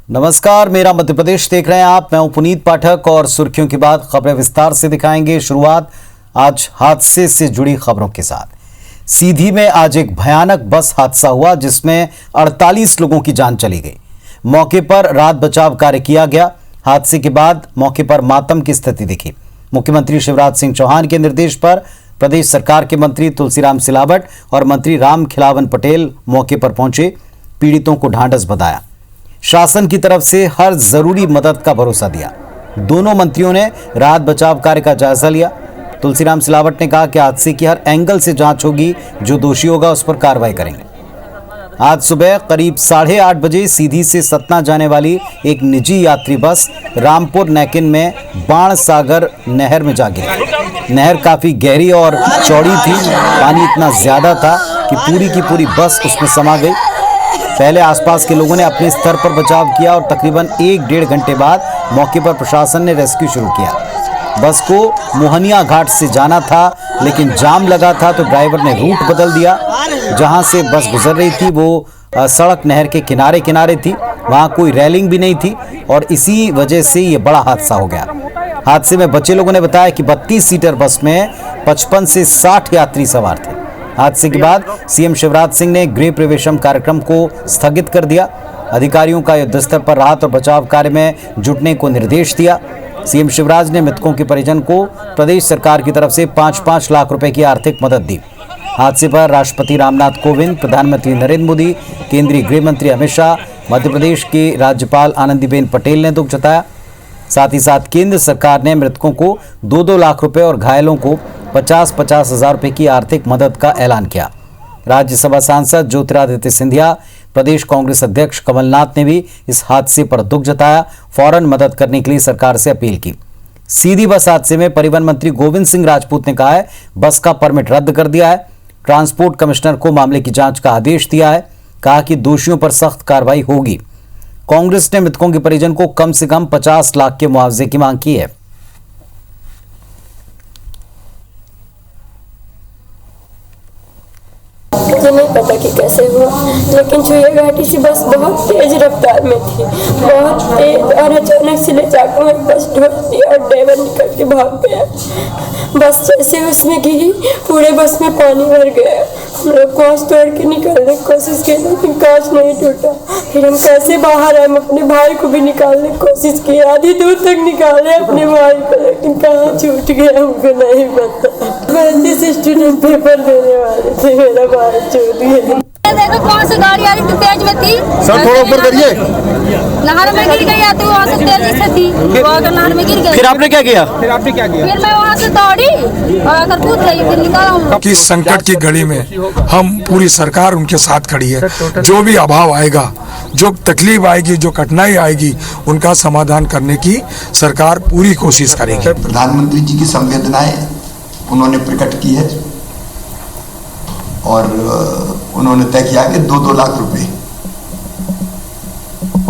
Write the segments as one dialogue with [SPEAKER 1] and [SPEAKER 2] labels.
[SPEAKER 1] नमस्कार, मेरा मध्य प्रदेश देख रहे हैं आप। मैं हूं पुनीत पाठक और सुर्खियों के बाद खबरें विस्तार से दिखाएंगे। शुरुआत आज हादसे से जुड़ी खबरों के साथ। सीधी में आज एक भयानक बस हादसा हुआ जिसमें 48 लोगों की जान चली गई। मौके पर राहत बचाव कार्य किया गया। हादसे के बाद मौके पर मातम की स्थिति दिखी। मुख्यमंत्री शिवराज सिंह चौहान के निर्देश पर प्रदेश सरकार के मंत्री तुलसीराम सिलावट और मंत्री राम खिलावन पटेल मौके पर पहुंचे, पीड़ितों को ढांढस बंधाया, शासन की तरफ से हर जरूरी मदद का भरोसा दिया। दोनों मंत्रियों ने राहत बचाव कार्य का जायजा लिया। तुलसीराम सिलावट ने कहा कि हादसे की हर एंगल से जांच होगी, जो दोषी होगा उस पर कार्रवाई करेंगे। आज सुबह करीब 8:30 बजे सीधी से सतना जाने वाली एक निजी यात्री बस रामपुर नैकिन में बाण सागर नहर में जा गिरी। नहर काफी गहरी और चौड़ी थी। पानी इतना ज्यादा था कि पूरी की पूरी बस उसमें समा गई। पहले आसपास के लोगों ने अपने स्तर पर बचाव किया और तकरीबन 1-1.5 घंटे बाद मौके पर प्रशासन ने रेस्क्यू शुरू किया। बस को मोहनिया घाट से जाना था, लेकिन जाम लगा था तो ड्राइवर ने रूट बदल दिया। जहां से बस गुजर रही थी वो सड़क नहर के किनारे किनारे थी, वहां कोई रेलिंग भी नहीं थी और इसी वजह से ये बड़ा हादसा हो गया। हादसे में बचे लोगों ने बताया कि 32 सीटर बस में 55 से 60 यात्री सवार थे। हादसे के बाद सीएम शिवराज सिंह ने गृह प्रवेशम कार्यक्रम को स्थगित कर दिया। अधिकारियों का युद्धस्तर पर राहत और बचाव कार्य में जुटने को निर्देश दिया। सीएम शिवराज ने मृतकों के परिजन को प्रदेश सरकार की तरफ से 5-5 लाख रुपए की आर्थिक मदद दी। हादसे पर राष्ट्रपति रामनाथ कोविंद, प्रधानमंत्री नरेंद्र मोदी, केंद्रीय गृह मंत्री अमित शाह, मध्य प्रदेश की राज्यपाल आनंदीबेन पटेल ने दुख जताया। साथ ही साथ केंद्र सरकार ने मृतकों को 2-2 लाख रुपए और घायलों को 50-50 हजार रुपए की आर्थिक मदद का ऐलान किया। राज्यसभा सांसद ज्योतिरादित्य सिंधिया, प्रदेश कांग्रेस अध्यक्ष कमलनाथ ने भी इस हादसे पर दुख जताया। फौरन मदद करने के लिए सरकार से अपील की। सीधी बस हादसे में परिवहन मंत्री गोविंद सिंह राजपूत ने कहा है बस का परमिट रद्द कर दिया है। ट्रांसपोर्ट कमिश्नर को मामले की जांच का आदेश दिया है। कहा कि दोषियों पर सख्त कार्रवाई होगी। कांग्रेस ने मृतकों के परिजन को कम से कम 50 लाख के मुआवजे की मांग की है।
[SPEAKER 2] मुझे नहीं पता कि कैसे हुआ, लेकिन छुए घाटी से बस बहुत तेज रफ्तार में थी, बहुत तेज, और अचानक से ले जाकर एक बस ढोल दिया और ड्राइवर निकल के भाग गया। बस जैसे उसमें गिरी, पूरे बस में पानी भर गया। हम लोग कांच तोड़ के निकालने की कोशिश की, लेकिन कांच नहीं टूटा। फिर हम कैसे बाहर आए, हम अपने भाई को भी निकालने की कोशिश की, आधी दूर तक निकाले अपने भाई को, लेकिन कहाँ छूट गया हमको नहीं पता। 35 स्टूडेंट पेपर देने वाले थे, मेरा भाई छूट गया।
[SPEAKER 3] देखो कौन सी गाड़ी आ रही थी, तेज में थी।
[SPEAKER 4] सर थोड़ा ऊपर करिए।
[SPEAKER 3] नहर में गिर गई, तो वहाँ से तेजी से थी, वो अगर नहर में गिर गई।
[SPEAKER 1] फिर आपने क्या किया?
[SPEAKER 3] फिर मैं वहाँ से दौड़ी और अगर कूद गई, फिर निकाला।
[SPEAKER 4] कि संकट की घड़ी में हम पूरी सरकार उनके साथ खड़ी है। जो भी अभाव आएगा, जो तकलीफ आएगी, जो कठिनाई आएगी, उनका समाधान करने की सरकार पूरी कोशिश करेगी।
[SPEAKER 5] प्रधानमंत्री जी की संवेदनाएं उन्होंने प्रकट की है और उन्होंने तय किया कि 2-2 लाख रुपए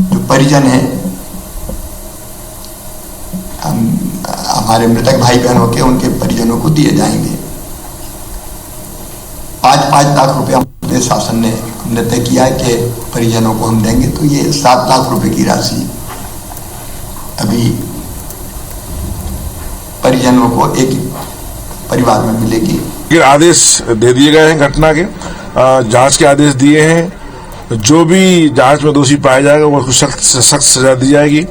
[SPEAKER 5] जो परिजन हैं, हमारे मृतक भाई बहनों के, उनके परिजनों को दिए जाएंगे। 5-5 लाख रुपए हमारे शासन ने हमने तय किया है कि परिजनों को हम देंगे, तो ये 7 लाख रुपए की राशि अभी परिजनों को एक परिवार में मिलेगी।
[SPEAKER 6] आदेश दे दिए गए हैं, घटना के जांच के आदेश दिए हैं। जो भी जांच में दोषी पाया जाएगा उसको सख्त से सख्त सजा दी जाएगी।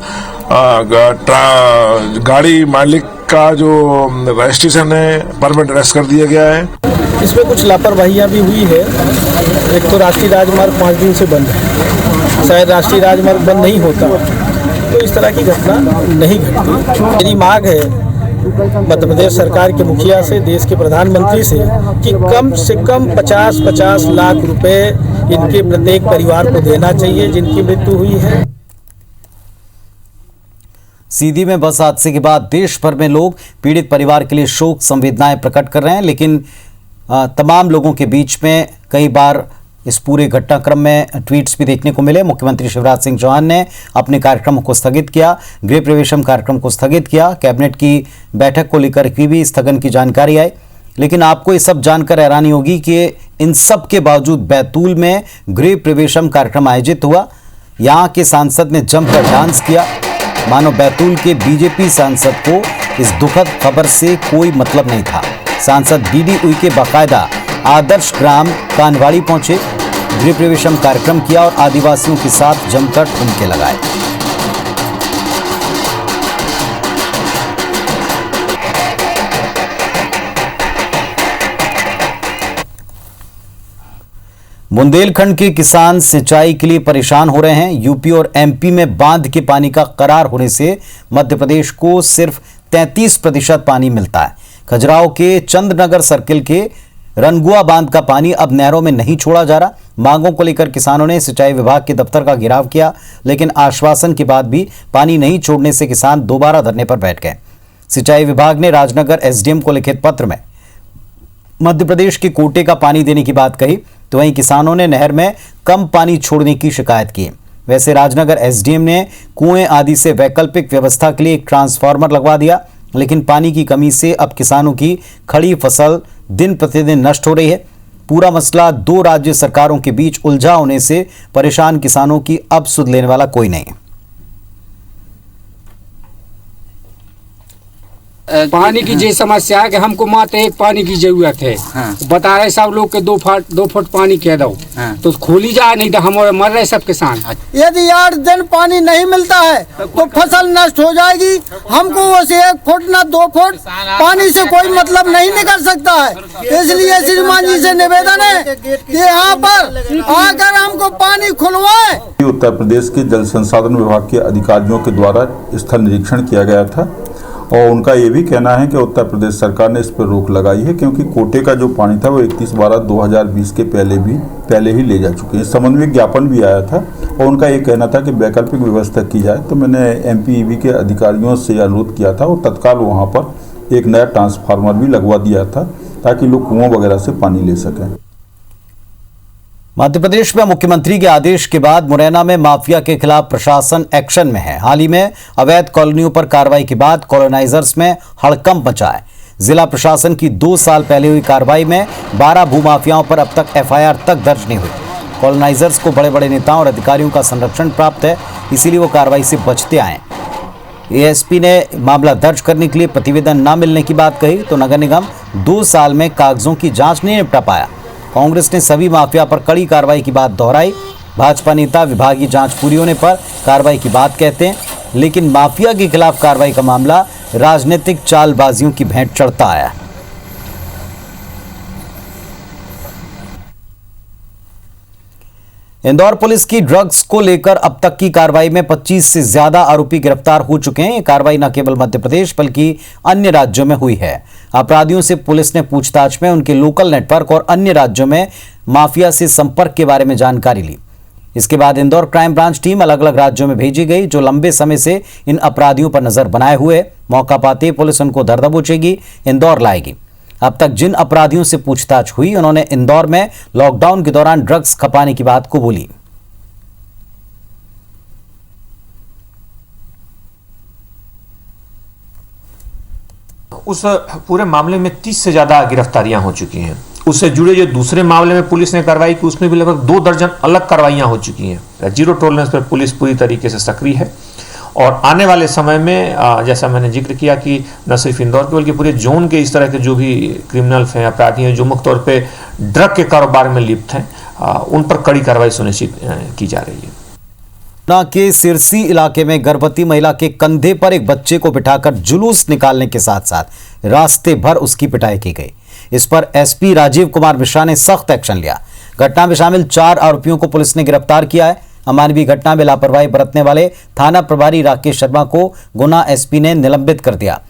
[SPEAKER 6] गाड़ी मालिक का जो रजिस्ट्रेशन है, परमिट अरेस्ट कर दिया गया है।
[SPEAKER 7] इसमें कुछ लापरवाहियां भी हुई है। एक तो राष्ट्रीय राजमार्ग 5 दिन से बंद है, शायद राष्ट्रीय राजमार्ग बंद नहीं होता तो इस तरह की घटना नहीं घटती। मेरी मांग है मध्य प्रदेश सरकार के मुखिया से, देश के प्रधानमंत्री से कि कम 50-50 लाख रुपए इनके प्रत्येक परिवार को देना चाहिए जिनकी मृत्यु हुई है।
[SPEAKER 1] सीधी में बस हादसे के बाद देश भर में लोग पीड़ित परिवार के लिए शोक संवेदनाएं प्रकट कर रहे हैं, लेकिन तमाम लोगों के बीच में कई बार इस पूरे घटनाक्रम में ट्वीट्स भी देखने को मिले। मुख्यमंत्री शिवराज सिंह चौहान ने अपने कार्यक्रम को स्थगित किया, गृह प्रवेशम कार्यक्रम को स्थगित किया, कैबिनेट की बैठक को लेकर की भी स्थगन की जानकारी आई। लेकिन आपको ये सब जानकर हैरानी होगी कि इन सब के बावजूद बैतूल में गृह प्रवेशम कार्यक्रम आयोजित हुआ। यहां के सांसद ने जमकर डांस किया, मानो बैतूल के बीजेपी सांसद को इस दुखद खबर से कोई मतलब नहीं था। सांसद डीडी उइके बाकायदा आदर्श ग्राम कानवाड़ी पहुंचे, गृह प्रवेशम कार्यक्रम किया और आदिवासियों के साथ जमकर ठुमके लगाए। बुंदेलखंड के किसान सिंचाई के लिए परेशान हो रहे हैं। यूपी और एमपी में बांध के पानी का करार होने से मध्य प्रदेश को सिर्फ 33% पानी मिलता है। खजुराहो के चंद्रनगर सर्किल के रनगुआ बांध का पानी अब नहरों में नहीं छोड़ा जा रहा। मांगों को लेकर किसानों ने सिंचाई विभाग के दफ्तर का घेराव किया, लेकिन आश्वासन के बाद भी पानी नहीं छोड़ने से किसान दोबारा धरने पर बैठ गए। सिंचाई विभाग ने राजनगर एसडीएम को लिखित पत्र में मध्य प्रदेश के कोटे का पानी देने की बात कही, तो वहीं किसानों ने नहर में कम पानी छोड़ने की शिकायत की। वैसे राजनगर एसडीएम ने कुएं आदि से वैकल्पिक व्यवस्था के लिए एक ट्रांसफार्मर लगवा दिया, लेकिन पानी की कमी से अब किसानों की खड़ी फसल दिन प्रतिदिन नष्ट हो रही है। पूरा मसला दो राज्य सरकारों के बीच उलझा होने से परेशान किसानों की अब सुध लेने वाला कोई नहीं है।
[SPEAKER 8] पानी की जो समस्या है कि हमको मात्र एक पानी की जरूरत है। बता रहे सब लोग के 2 फुट पानी कह दो तो खोली जाए, नहीं तो हम मर रहे सब किसान।
[SPEAKER 9] यदि 8 दिन पानी नहीं मिलता है तो फसल नष्ट हो जाएगी। हमको उसे 1 फुट ना 2 फुट पानी से कोई मतलब नहीं निकल सकता है। इसलिए श्रीमान जी से निवेदन है कि यहाँ पर आकर हमको पानी खुलवाए।
[SPEAKER 10] उत्तर प्रदेश के जल संसाधन विभाग के अधिकारियों के द्वारा स्थल निरीक्षण किया गया था और उनका ये भी कहना है कि उत्तर प्रदेश सरकार ने इस पर रोक लगाई है, क्योंकि कोटे का जो पानी था वो 31/12/2020 के पहले ही ले जा चुके हैं। इस संबंध में ज्ञापन भी आया था और उनका ये कहना था कि वैकल्पिक व्यवस्था की जाए। तो मैंने एमपीईबी के अधिकारियों से अनुरोध किया था और तत्काल वहाँ पर एक नया ट्रांसफार्मर भी लगवा दिया था ताकि लोग कुओं वगैरह से पानी ले सकें।
[SPEAKER 1] मध्य प्रदेश में मुख्यमंत्री के आदेश के बाद मुरैना में माफिया के खिलाफ प्रशासन एक्शन में है। हाल ही में अवैध कॉलोनियों पर कार्रवाई के बाद कॉलोनाइजर्स में हड़कंप मचा है। जिला प्रशासन की 2 साल पहले हुई कार्रवाई में 12 भूमाफियाओं पर अब तक एफआईआर तक दर्ज नहीं हुई। कॉलोनाइजर्स को बड़े बड़े नेताओं और अधिकारियों का संरक्षण प्राप्त है, इसीलिए वो कार्रवाई से बचते आए। एएसपी ने मामला दर्ज करने के लिए प्रतिवेदन न मिलने की बात कही, तो नगर निगम 2 साल में कागजों की जांच नहीं निपटा पाया। कांग्रेस ने सभी माफिया पर कड़ी कार्रवाई की बात दोहराई। भाजपा नेता विभागीय जांच पूरी होने पर कार्रवाई की बात कहते हैं, लेकिन माफिया के खिलाफ कार्रवाई का मामला राजनीतिक चालबाजियों की भेंट चढ़ता आया है। इंदौर पुलिस की ड्रग्स को लेकर अब तक की कार्रवाई में 25 से ज्यादा आरोपी गिरफ्तार हो चुके हैं। ये कार्रवाई न केवल मध्य प्रदेश बल्कि अन्य राज्यों में हुई है। अपराधियों से पुलिस ने पूछताछ में उनके लोकल नेटवर्क और अन्य राज्यों में माफिया से संपर्क के बारे में जानकारी ली। इसके बाद इंदौर क्राइम ब्रांच टीम अलग अलग राज्यों में भेजी गई, जो लंबे समय से इन अपराधियों पर नजर बनाए हुए। मौका पाते पुलिस उनको धर दबोचेगी, इंदौर लाएगी। अब तक जिन अपराधियों से पूछताछ हुई, उन्होंने इंदौर में लॉकडाउन के दौरान ड्रग्स खपाने की बात को बोली।
[SPEAKER 11] उस पूरे मामले में 30 से ज्यादा गिरफ्तारियां हो चुकी हैं। उससे जुड़े जो दूसरे मामले में पुलिस ने कार्रवाई की, उसमें भी लगभग 2 दर्जन अलग कार्रवाइयां हो चुकी हैं। जीरो टॉलरेंस पर पुलिस पूरी तरीके से सक्रिय है और आने वाले समय में जैसा मैंने जिक्र किया कि न सिर्फ इंदौर के बल्कि पूरे जोन के इस तरह के जो भी क्रिमिनल्स हैं, अपराधी हैं, जो मुख्य तौर पे ड्रग के कारोबार में लिप्त हैं, उन पर कड़ी कार्रवाई सुनिश्चित की जा रही है।
[SPEAKER 1] पटना के सिरसी इलाके में गर्भवती महिला के कंधे पर एक बच्चे को बिठाकर जुलूस निकालने के साथ साथ रास्ते भर उसकी पिटाई की गई। इस पर एसपी राजीव कुमार मिश्रा ने सख्त एक्शन लिया। घटना में शामिल 4 आरोपियों को पुलिस ने गिरफ्तार किया है। अमानवीय घटना में लापरवाही बरतने वाले थाना प्रभारी राकेश शर्मा को गुना एसपी ने निलंबित कर दिया।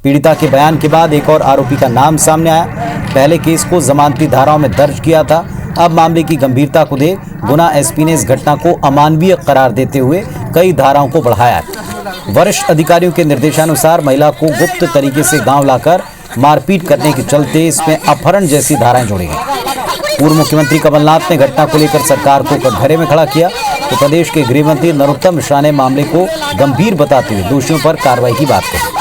[SPEAKER 1] पीड़िता के बयान के बाद एक और आरोपी का नाम सामने आया। पहले केस को जमानती धाराओं में दर्ज किया था। अब मामले की गंभीरता को देख गुना एसपी ने इस घटना को अमानवीय करार देते हुए कई धाराओं को बढ़ाया। वरिष्ठ अधिकारियों के निर्देशानुसार महिला को गुप्त तरीके से गांव लाकर मारपीट करने के चलते इसमें अपहरण जैसी धाराएं जोड़ी गई। पूर्व मुख्यमंत्री कमलनाथ ने घटना को लेकर सरकार को कटघरे में खड़ा किया, तो प्रदेश के गृह मंत्री नरोत्तम मिश्रा ने मामले को गंभीर बताते हुए दोषियों पर कार्रवाई की बात कही।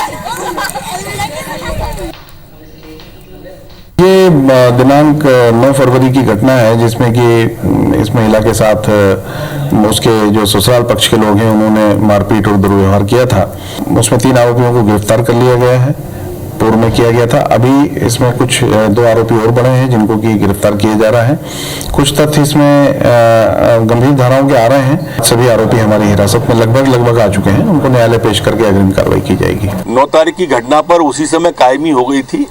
[SPEAKER 12] ये दिनांक 9 फरवरी की घटना है जिसमें कि इस महिला के साथ उसके जो ससुराल पक्ष के लोग हैं उन्होंने मारपीट और दुर्व्यवहार किया था। उसमें 3 आरोपियों को गिरफ्तार कर लिया गया है, पूर्व में किया गया था। अभी इसमें कुछ 2 आरोपी और बढ़े हैं जिनको कि गिरफ्तार किया जा रहा है। कुछ तथ्य इसमें गंभीर धाराओं के आ रहे हैं। सभी आरोपी हमारी हिरासत में लगभग आ चुके हैं। उनको न्यायालय पेश करके अग्रिम कार्रवाई की जाएगी।
[SPEAKER 13] 9 तारीख की घटना पर उसी समय कायमी हो गई थी,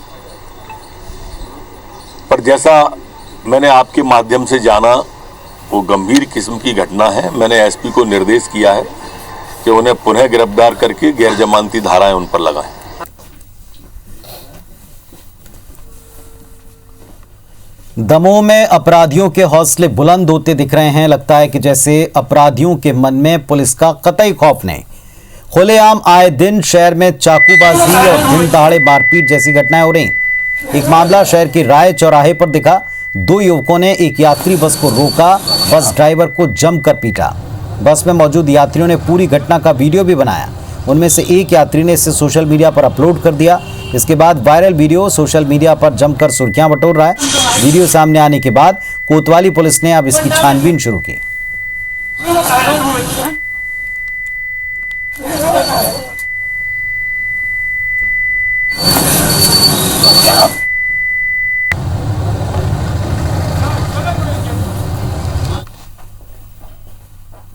[SPEAKER 13] पर जैसा मैंने आपके माध्यम से जाना वो गंभीर किस्म की घटना है। मैंने एसपी को निर्देश किया है कि उन्हें पुनः गिरफ्तार करके गैर जमानती धाराएं उन पर लगाएं।
[SPEAKER 1] दमोह में अपराधियों के हौसले बुलंद होते दिख रहे हैं। लगता है कि जैसे अपराधियों के मन में पुलिस का कतई खौफ नहीं। खुलेआम आए दिन शहर में चाकूबाजी और दिन दहाड़े मारपीट जैसी घटनाएं हो रही। एक मामला शहर के राय चौराहे पर दिखा। 2 युवकों ने एक यात्री बस को रोका, बस ड्राइवर को जमकर पीटा। बस में मौजूद यात्रियों ने पूरी घटना का वीडियो भी बनाया। उनमें से एक यात्री ने इसे सोशल मीडिया पर अपलोड कर दिया। इसके बाद वायरल वीडियो सोशल मीडिया पर जमकर सुर्खियां बटोर रहा है। वीडियो सामने आने के बाद कोतवाली पुलिस ने अब इसकी छानबीन शुरू की।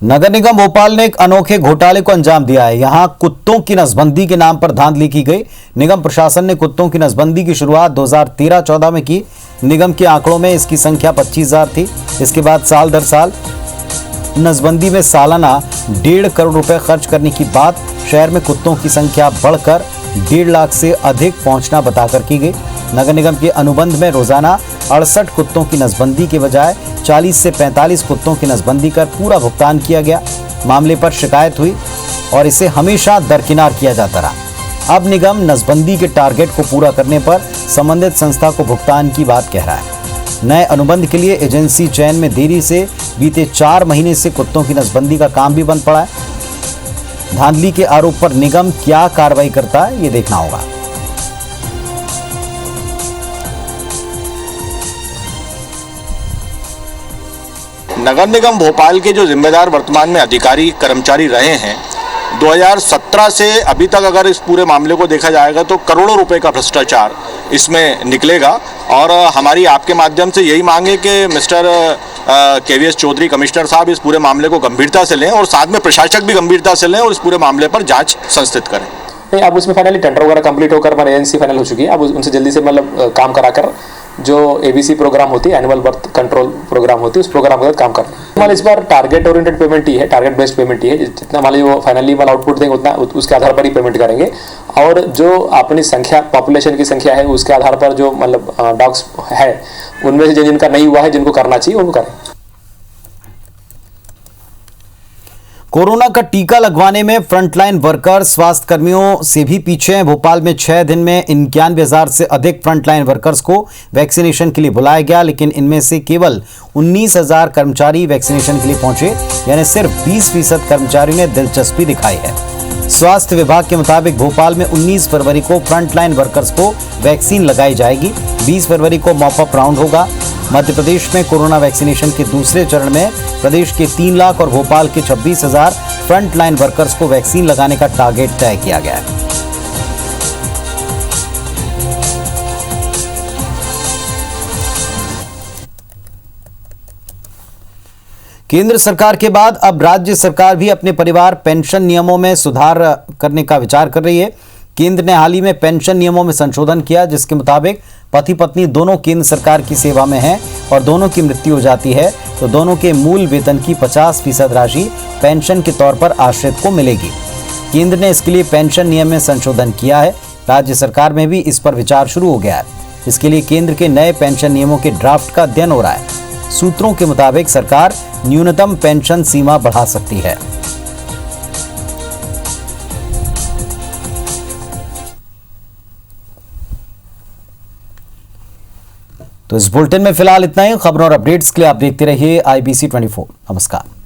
[SPEAKER 1] नगर निगम भोपाल ने एक अनोखे घोटाले को अंजाम दिया है। यहां कुत्तों की नसबंदी के नाम पर धांधली की गई। निगम प्रशासन ने कुत्तों की नसबंदी की शुरुआत 2013-14 में की। निगम के आंकड़ों में इसकी संख्या 25,000 थी। इसके बाद साल दर साल नसबंदी में सालाना 1.5 करोड़ रुपए खर्च करने की बात शहर में कुत्तों की संख्या बढ़कर 1.5 लाख से अधिक पहुंचना बताकर की गई। नगर निगम के अनुबंध में रोजाना 68 कुत्तों की नसबंदी के बजाय 40 से 45 कुत्तों की नसबंदी कर पूरा भुगतान किया गया। मामले पर शिकायत हुई और इसे हमेशा दरकिनार किया जाता रहा। अब निगम नसबंदी के टारगेट को पूरा करने पर संबंधित संस्था को भुगतान की बात कह रहा है। नए अनुबंध के लिए एजेंसी चयन में देरी से बीते 4 महीने से कुत्तों की नसबंदी का काम भी बंद पड़ा है। धांधली के आरोप पर निगम क्या कार्रवाई करता है, ये देखना होगा।
[SPEAKER 14] नगर निगम भोपाल के जो जिम्मेदार वर्तमान में अधिकारी कर्मचारी रहे हैं, 2017 से अभी तक अगर इस पूरे मामले को देखा जाएगा तो करोड़ों रुपए का भ्रष्टाचार इसमें निकलेगा। और हमारी आपके माध्यम से यही मांग है कि मिस्टर KVS चौधरी कमिश्नर साहब इस पूरे मामले को गंभीरता से लें और साथ में प्रशासक भी गंभीरता से लें और इस पूरे मामले पर जांच संस्थित करें।
[SPEAKER 15] नहीं, अब उसमें फाइनली टेंडर वगैरह कंप्लीट होकर हमारी एजेंसी फाइनल हो चुकी है। अब उनसे जल्दी से मतलब काम कराकर जो ABC प्रोग्राम होती है, एनुअल बर्थ कंट्रोल प्रोग्राम होती है, उस प्रोग्राम के साथ काम करना है। मान इस बार टारगेट ओरिएंटेड पेमेंट ही है, टारगेट बेस्ड पेमेंट ही है। जितना मान लीजिए वो फाइनली वाला आउटपुट देंगे उतना उसके आधार पर ही पेमेंट करेंगे। और जो अपनी संख्या, पॉपुलेशन की संख्या है, उसके आधार पर जो मतलब डॉग्स है उनमें से जिनका नहीं हुआ है, जिनको करना चाहिए उनको करें।
[SPEAKER 1] कोरोना का टीका लगवाने में फ्रंटलाइन वर्कर स्वास्थ्य कर्मियों से भी पीछे हैं। भोपाल में 6 दिन में 91,000 से अधिक फ्रंटलाइन वर्कर्स को वैक्सीनेशन के लिए बुलाया गया, लेकिन इनमें से केवल 19,000 कर्मचारी वैक्सीनेशन के लिए पहुंचे, यानी सिर्फ 20% कर्मचारियों ने दिलचस्पी दिखाई है। स्वास्थ्य विभाग के मुताबिक भोपाल में 19 फरवरी को फ्रंटलाइन वर्कर्स को वैक्सीन लगाई जाएगी। 20 फरवरी को मॉपअप राउंड होगा। मध्य प्रदेश में कोरोना वैक्सीनेशन के दूसरे चरण में प्रदेश के 3 लाख और भोपाल के 26,000 फ्रंटलाइन वर्कर्स को वैक्सीन लगाने का टारगेट तय किया गया है। केंद्र सरकार के बाद अब राज्य सरकार भी अपने परिवार पेंशन नियमों में सुधार करने का विचार कर रही है। केंद्र ने हाल ही में पेंशन नियमों में संशोधन किया, जिसके मुताबिक पति पत्नी दोनों केंद्र सरकार की सेवा में हैं और दोनों की मृत्यु हो जाती है तो दोनों के मूल वेतन की 50% राशि पेंशन के तौर पर आश्रित को मिलेगी। केंद्र ने इसके लिए पेंशन नियम में संशोधन किया है। राज्य सरकार में भी इस पर विचार शुरू हो गया है। इसके लिए केंद्र के नए पेंशन नियमों के ड्राफ्ट का अध्ययन हो रहा है। सूत्रों के मुताबिक सरकार न्यूनतम पेंशन सीमा बढ़ा सकती है। तो इस बुलेटिन में फिलहाल इतना ही। खबरों और अपडेट्स के लिए आप देखते रहिए IBC 24। नमस्कार।